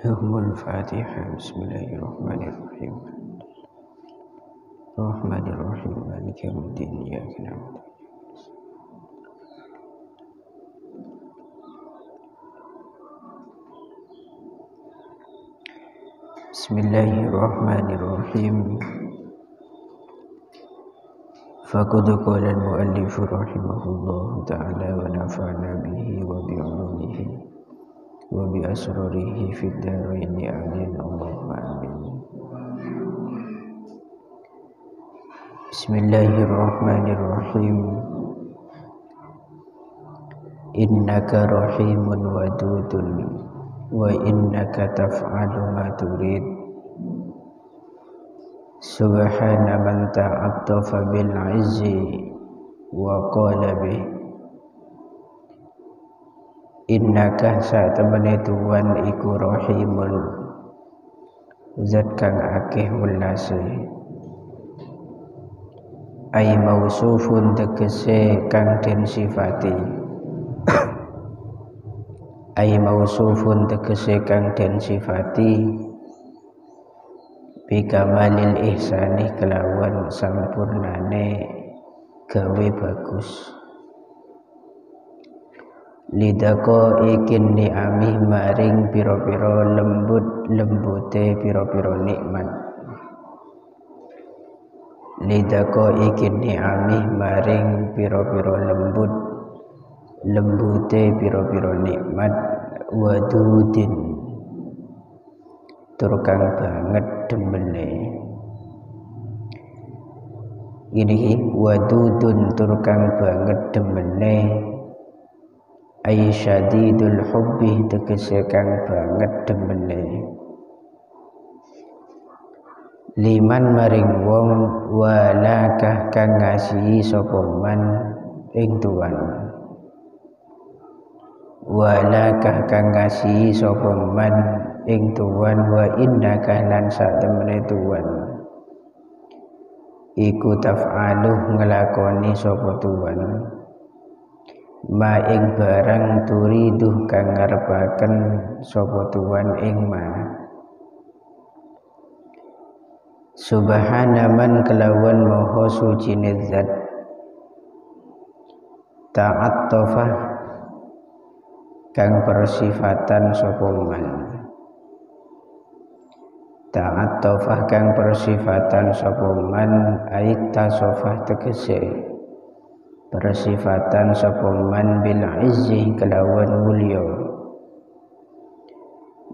Al-Fatihah. Bismillahirrahmanirrahim. Rahmanirrahim. Maliki yaumiddin. Iyyaka na'budu. Bismillahirrahmanirrahim. Faqad qala al-mu'allif rahimahullahu ta'ala wa nafa'na bihi wa bi'ulumihi wa bi asrarihi fid dharain amin. Allahumma amin. Bismillahirrahmanirrahim. Innaka rahimun wadudun wa innaka taf'alu ma turid. Subhana man ta'attafa bil 'izzi wa qala bih. Innaka satemene Tuhan iku rahimun, zat kang akeh welase. Ai mausufun tegese kang den sifati. Ai mausufun tegese kang den sifati bikamalil ihsani kelawan sampurnane gawe bagus. Lidako ikin ni'amih maring piro-piro lembute piro-piro nikmat. Lidako ikin ni'amih maring piro-piro lembute piro-piro nikmat. Wadudin turkang banget demene. Ini wadudun turkang banget demene. Ay syadidul hubbi tegese kang banget demene. Liman maring wong walakah kang ngasihi sapa man ing Tuhan. Walakah kang ngasihi sapa man ing Tuhan wa innaka lan satemene Tuhan iku taf'aluh nglakoni sapa Tuhan ma ing barang turiduh kang ngarepaken sapa Tuhan ing ma. Subhana man kelawan maha sucine zat ta'attafa kang persifatan sapa man. Ta'attafa kang persifatan sapa man aita sofah tegese persifatan sapa man bil izzi kelawan mulya.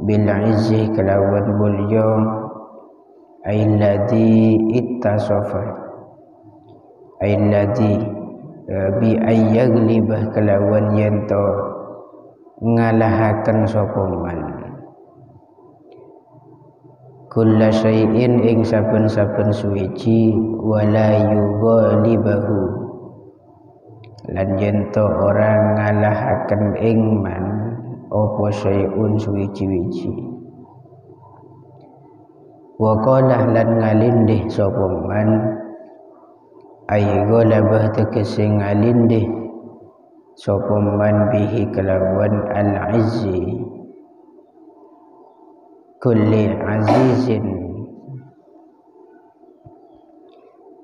Bil izzi kelawan mulya ailladzi ittasafa ailladzi bi ayyaglibah kelawan yento ngalahaken sapa man kulla syai'in ing saben-saben suwiji wala yughalibahu lan yento ora ngalahaken ing man apa syai'un suwiji-wiji. Wa qala lan ngalindih sapa man ay ghalabah tegese ngalindih sapa man bihi kelawan al-izzi kulli azizin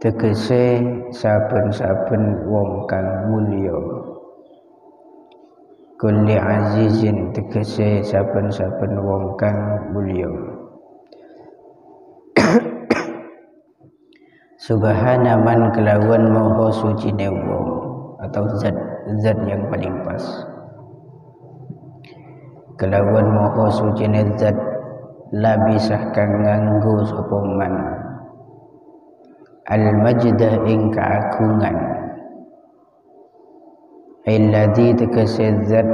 tegese saben-saben wong kang mulya. Kulli azizin tegese saben-saben wong kang mulya. Subhana man kelawan maha sucine wong atau zat yang paling pas. Kelawan maha sucine zat labisah kang nganggo sapa man al majdah ing kaagungan. Alladzi tegese zat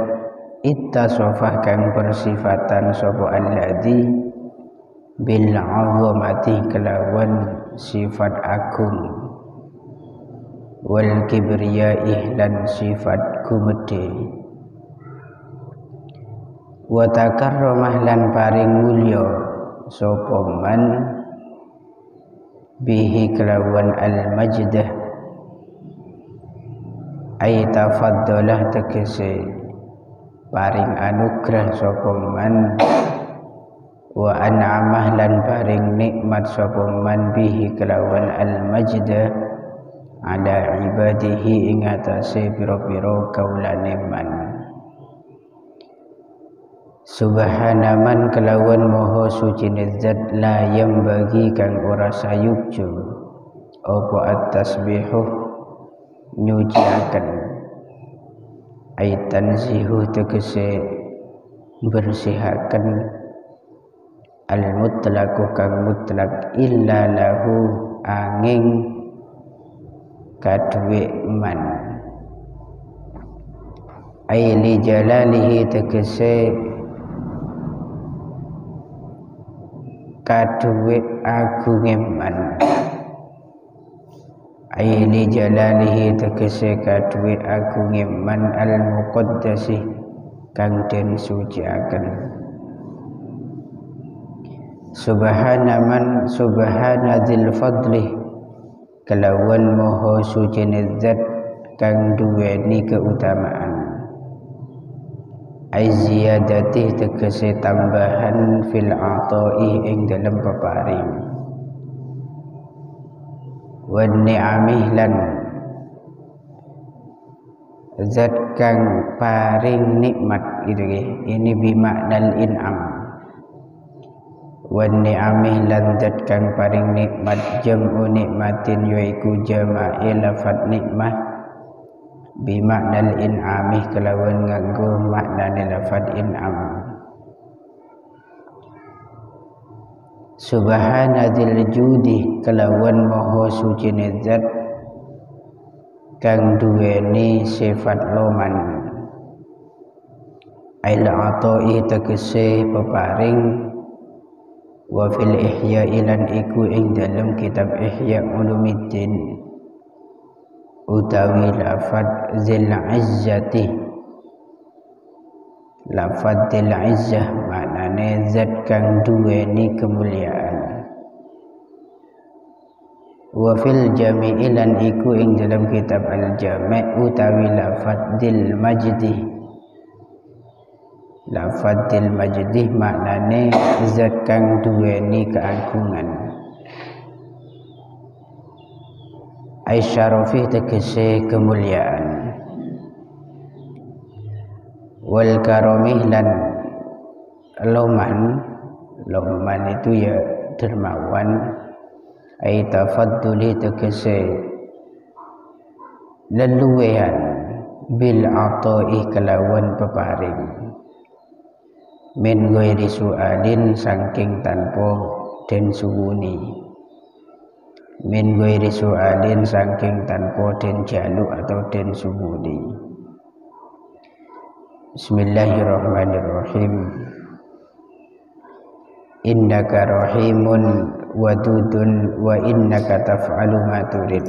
ittasafah kang persifatan sapa alladzi bil azamati kelawan sifat agung wal kibriyai lan sifat gumedhe. Wa takarramah lan paring mulya sapa man bihi kelawan al majdah ay tafaddalah tegese paring anugrah sapa man wa an'amah lan paring nikmat sapa man bihi kelawan al-majda ala ibadihi ing atase pira-pira kaulane man. Subhana man kelawan maha suci zat la yang bagi kang ora sayukju apa at-tasbihu nyuciaken ay tanzihu tegese bersihaken al-mutlaqu kang mutlak illa lahu angin kadwe man ay li jalalihi tegese kadwe agunge man ay li jalalihi tegese kadwe agunge man al-muqaddasi kang den suciaken. Subhana man subhana dzil fadli kelawan moho suci zat kang duweni keutamaan ay ziyadati tegese tambahan fil ata'i ing dalam peparing wan ni'amih lan zat kang paring nikmat gitu ini bimaknal in'am wan ni'amih lan zat kang paring nikmat jam'u nikmatin yaiku jama'i lafad nikmah bimaknal in'amih kelawan nganggo maknane lafad in'am. Subhana dzil judi kelawan maha suci zat kang duweni sifat loman ail ata'i tegese peparing wa fil ihya ilan iku ing dalam kitab Ihya Ulumuddin utawi lafad zil izzati lafad zil izzah maknane zat kang duweni kemuliaan wa fil jami' lan iku ing dalam kitab al-jami' utawi lafad zil majdi lafad zil majdi maknane zat kang duweni keagungan ay syarafih tegese kemuliaan wal karamih lan loman itu ya dermawan ay tafadduli tegese leluwehan bil ata'i kelawan peparing min ghairi su'alin saking tanpa den suwuni min ghairi su'alin saking tanpa den jaluk atau den suwuni. Bismillahirrahmanirrahim. Innaka rahimun wadudun wa innaka taf'alu ma turid.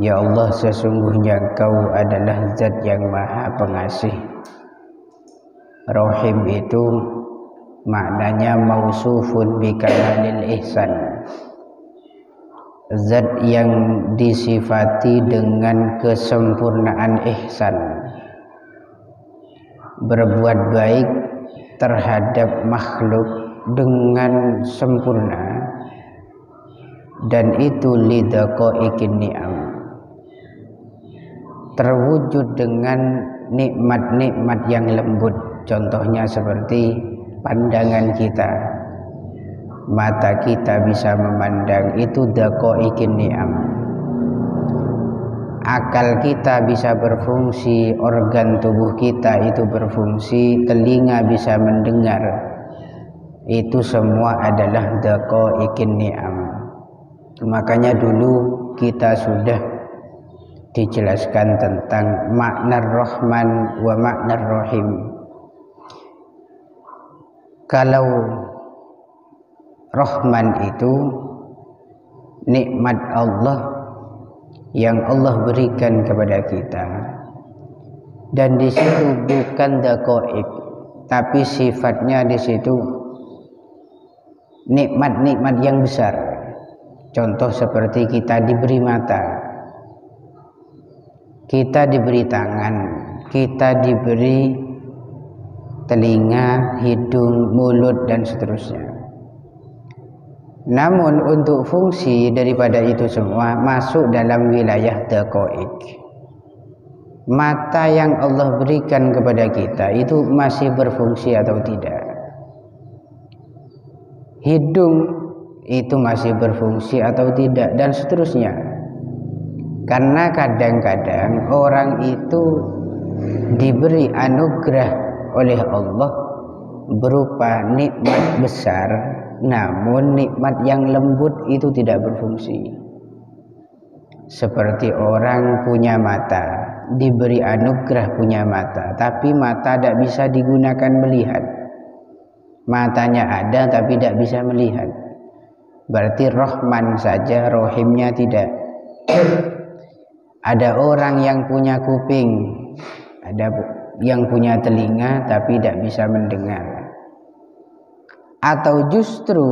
Ya Allah, sesungguhnya Engkau adalah zat yang maha pengasih. Rahim itu maknanya mausufun bikamalil ihsan, zat yang disifati dengan kesempurnaan ihsan, berbuat baik terhadap makhluk dengan sempurna, dan itu lidaqaiqin ni'am, terwujud dengan nikmat-nikmat yang lembut. Contohnya seperti pandangan kita, mata kita bisa memandang, itu daqaiqin ni'am. Akal kita bisa berfungsi, organ tubuh kita itu berfungsi, telinga bisa mendengar, itu semua adalah daqaiqin ni'am. Makanya dulu kita sudah dijelaskan tentang makna Rahman wa makna Rahim. Kalau Rahman itu nikmat Allah yang Allah berikan kepada kita, dan di situ bukan daqaiq, tapi sifatnya di situ nikmat-nikmat yang besar. Contoh seperti kita diberi mata, kita diberi tangan, kita diberi telinga, hidung, mulut, dan seterusnya. Namun untuk fungsi daripada itu semua masuk dalam wilayah daqaiq. Mata yang Allah berikan kepada kita itu masih berfungsi atau tidak? Hidung itu masih berfungsi atau tidak, dan seterusnya. Karena kadang-kadang orang itu diberi anugerah oleh Allah berupa nikmat besar, namun nikmat yang lembut itu tidak berfungsi. Seperti orang punya mata, diberi anugerah punya mata, tapi mata tidak bisa digunakan melihat. Matanya ada tapi tidak bisa melihat. Berarti Rahman saja, Rohimnya tidak. Ada orang yang punya kuping, ada yang punya telinga tapi tidak bisa mendengar. Atau justru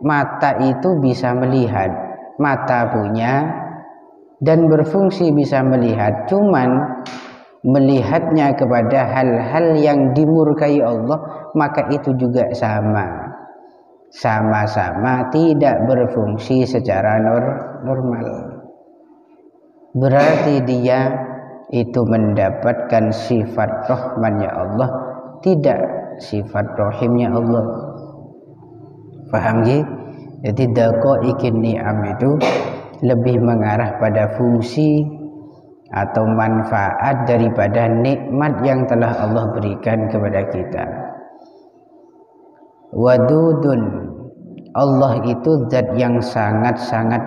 mata itu bisa melihat, mata punya dan berfungsi bisa melihat, cuman melihatnya kepada hal-hal yang dimurkai Allah, maka itu juga sama-sama tidak berfungsi secara normal. Berarti dia itu mendapatkan sifat Rahmannya Allah, tidak sifat Rahimnya Allah. Paham ya? Jadi daqaiqin ni'am itu lebih mengarah pada fungsi atau manfaat daripada nikmat yang telah Allah berikan kepada kita. Wadudun, Allah itu zat yang sangat-sangat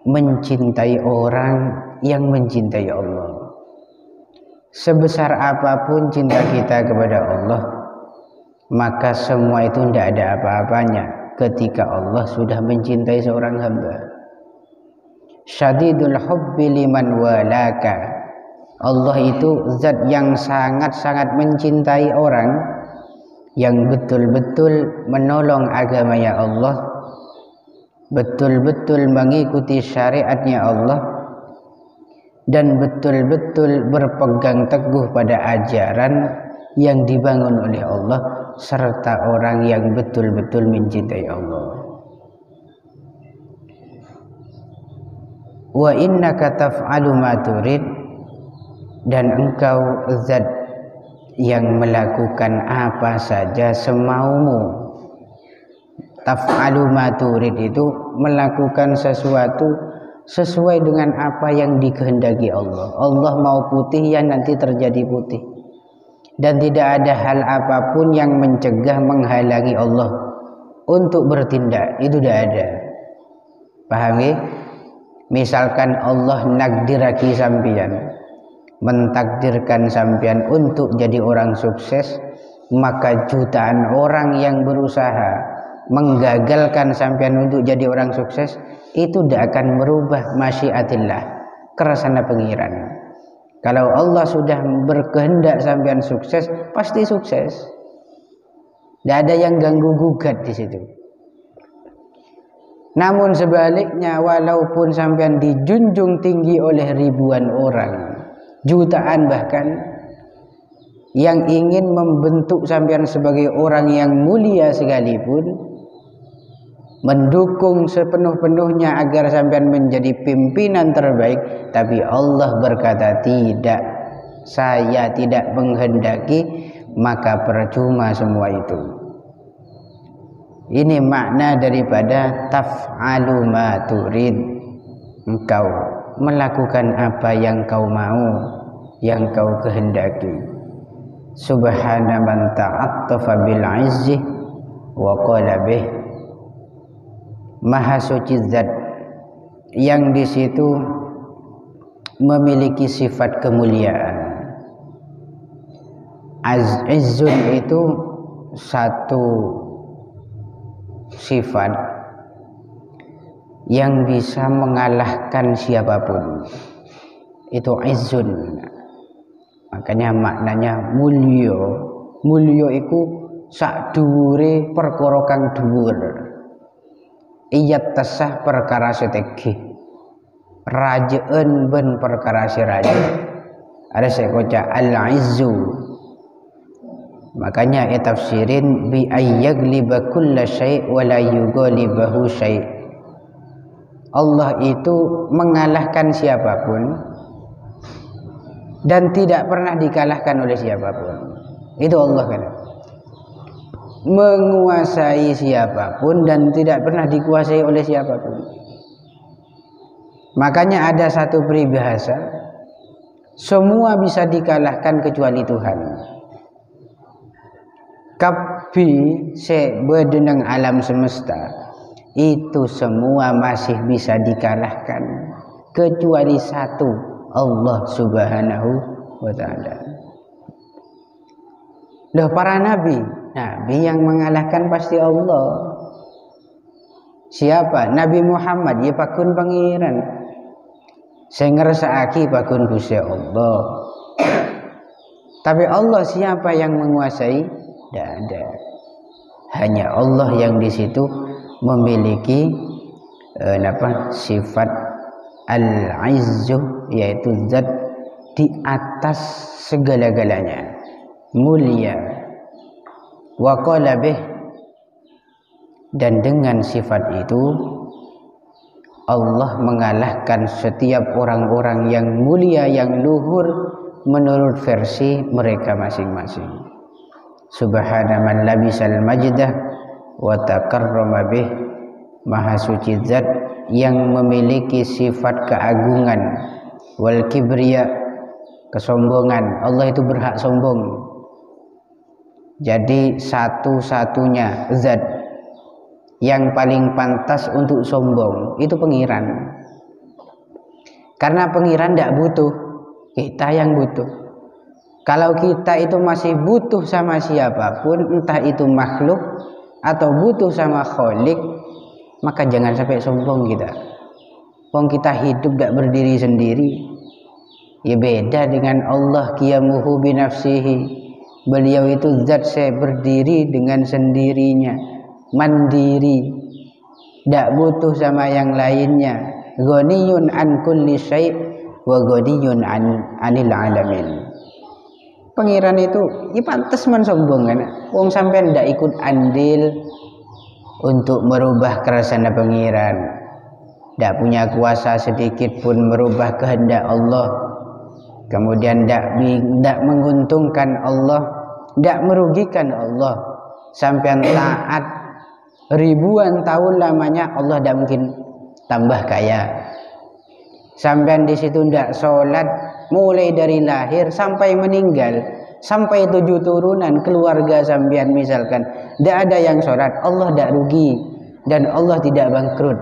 mencintai orang yang mencintai Allah. Sebesar apapun cinta kita kepada Allah, maka semua itu tidak ada apa-apanya ketika Allah sudah mencintai seorang hamba. Syadidul hubbi liman walaka, Allah itu zat yang sangat-sangat mencintai orang yang betul-betul menolong agamanya Allah, betul-betul mengikuti syariatnya Allah, dan betul-betul berpegang teguh pada ajaran yang dibangun oleh Allah, serta orang yang betul-betul mencintai Allah. Wa innaka taf'alu ma turid, dan engkau zat yang melakukan apa saja semaumu. Taf'alu ma turid itu melakukan sesuatu sesuai dengan apa yang dikehendaki Allah. Allah mau putih, ya nanti terjadi putih. Dan tidak ada hal apapun yang mencegah, menghalangi Allah untuk bertindak. Itu tidak ada. Paham ya? Misalkan Allah nakdiraki sampian, mentakdirkan sampian untuk jadi orang sukses, maka jutaan orang yang berusaha menggagalkan sampian untuk jadi orang sukses itu tidak akan merubah masyiatillah, keresana pengiran. Kalau Allah sudah berkehendak sampian sukses, pasti sukses. Tidak ada yang ganggu gugat di situ. Namun sebaliknya, walaupun sampean dijunjung tinggi oleh ribuan orang, jutaan bahkan, yang ingin membentuk sampean sebagai orang yang mulia sekalipun, mendukung sepenuh-penuhnya agar sampean menjadi pimpinan terbaik, tapi Allah berkata tidak, saya tidak menghendaki, maka percuma semua itu. Ini makna daripada taf'alu ma turid, engkau melakukan apa yang kau mau, yang kau kehendaki. Subhana man ta'attafa bil izzi wa qala bih, maha suci zat yang di situ memiliki sifat kemuliaan. Izzun itu satu sifat yang bisa mengalahkan siapapun, itu izzun. Makanya maknanya mulya. Mulya iku sak dhuwure perkara kang dhuwur, iyat tasah perkara setegi, rajaan ben perkara siraja. Ada saya kocak al-izzu, Makanya tafsirin bi ayyagliba kulla syai' wa la yughalibahu syai'. Allah itu mengalahkan siapapun dan tidak pernah dikalahkan oleh siapapun. Itu Allah kan. Menguasai siapapun dan tidak pernah dikuasai oleh siapapun. Makanya ada satu peribahasa, semua bisa dikalahkan kecuali Tuhan. Kapi sebedenang alam semesta itu semua masih bisa dikalahkan kecuali satu, Allah Subhanahu wa ta'ala. Loh, para nabi yang mengalahkan pasti Allah. Siapa? Nabi Muhammad ya pakun pangeran. Saya ngerasaki pakun Gusti Allah. Tapi Allah siapa yang menguasai? Tidak ada. Hanya Allah yang di situ memiliki sifat al-izzu, yaitu zat di atas segala-galanya, mulia. Wa qala bih, dan dengan sifat itu Allah mengalahkan setiap orang-orang yang mulia, yang luhur menurut versi mereka masing-masing. Subhana man labisal majdah wa takarrama bih, maha suci zat yang memiliki sifat keagungan, wal kibriya, kesombongan. Allah itu berhak sombong. Jadi satu-satunya zat yang paling pantas untuk sombong itu pengiran. Karena pengiran tidak butuh, kita yang butuh. Kalau kita itu masih butuh sama siapapun, entah itu makhluk atau butuh sama Khalik, maka jangan sampai sombong kita. Wong kita hidup tidak berdiri sendiri. Ya beda dengan Allah, qiyamuhu binafsihi. Beliau itu zat saya berdiri dengan sendirinya, mandiri, tidak butuh sama yang lainnya. Ghaniyun an kulli syai' wa ghaniyun anil alamin. Pengiran itu ya pantas man sombong kan. Wong sampean ndak ikut andil untuk merubah kerasana pengiran, ndak punya kuasa sedikit pun merubah kehendak Allah, kemudian ndak menguntungkan Allah, ndak merugikan Allah. Sampean taat ribuan tahun lamanya, Allah ndak mungkin tambah kaya. Sampean di situ ndak sholat mulai dari lahir sampai meninggal, sampai 7 turunan keluarga sampean misalkan tidak ada yang sholat, Allah tidak rugi dan Allah tidak bangkrut.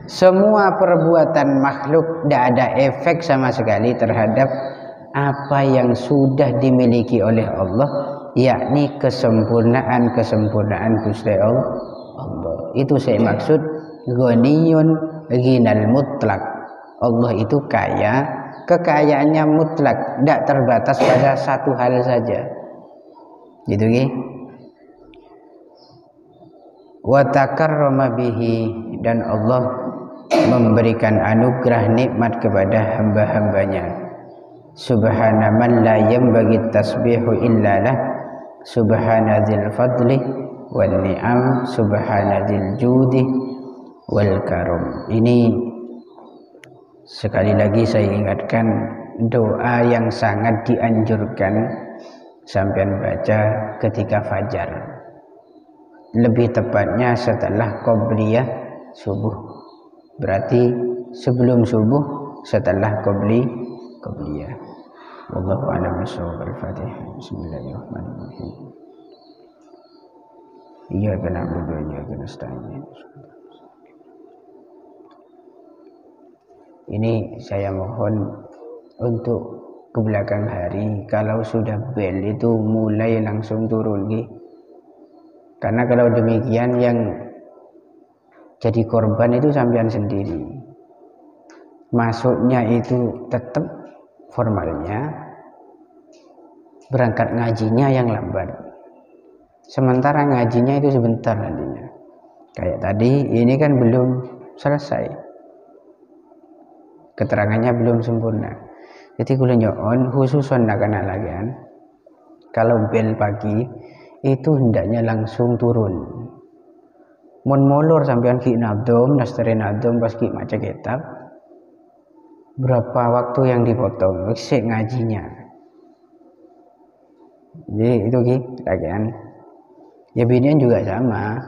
Semua perbuatan makhluk tidak ada efek sama sekali terhadap apa yang sudah dimiliki oleh Allah, yakni kesempurnaan Gusti Allah. Itu saya maksud ghaniyun ghinal mutlak. Allah itu kaya, kekayaannya mutlak, tidak terbatas pada satu hal saja. Gitu nggih. Wa takarrama bihi, dan Allah memberikan anugerah nikmat kepada hamba-hambanya. Subhana man la yanbaghi tasbihu illa lah, subhana dzil fadli wan ni'am, subhana dzil judi wal karam. Ini sekali lagi saya ingatkan, doa yang sangat dianjurkan sampean baca ketika fajar, lebih tepatnya setelah qobliyah subuh, berarti sebelum subuh, setelah qobliyah. Wallahu a'lam bishawab. Al-Fatihah. Bismillahirrahmanirrahim. Iyyaka na'budu wa iyyaka nasta'in. Ini saya mohon untuk ke belakang hari, kalau sudah bel itu mulai langsung turun nih. Karena kalau demikian yang jadi korban itu sampean sendiri. Masuknya itu tetap formalnya, berangkat ngajinya yang lambat. Sementara ngajinya itu sebentar nantinya. Kayak tadi ini kan belum selesai, keterangannya belum sempurna. Jadi kula nyoon khususon anak-anak lagian kalau bel pagi itu hendaknya langsung turun. Mun molor sampean ki nadom, nastari nadom pas ki maca kitab, berapa waktu yang dipotong? Sik ngajinya. Jadi itu ki, kagian. Ya binian juga sama.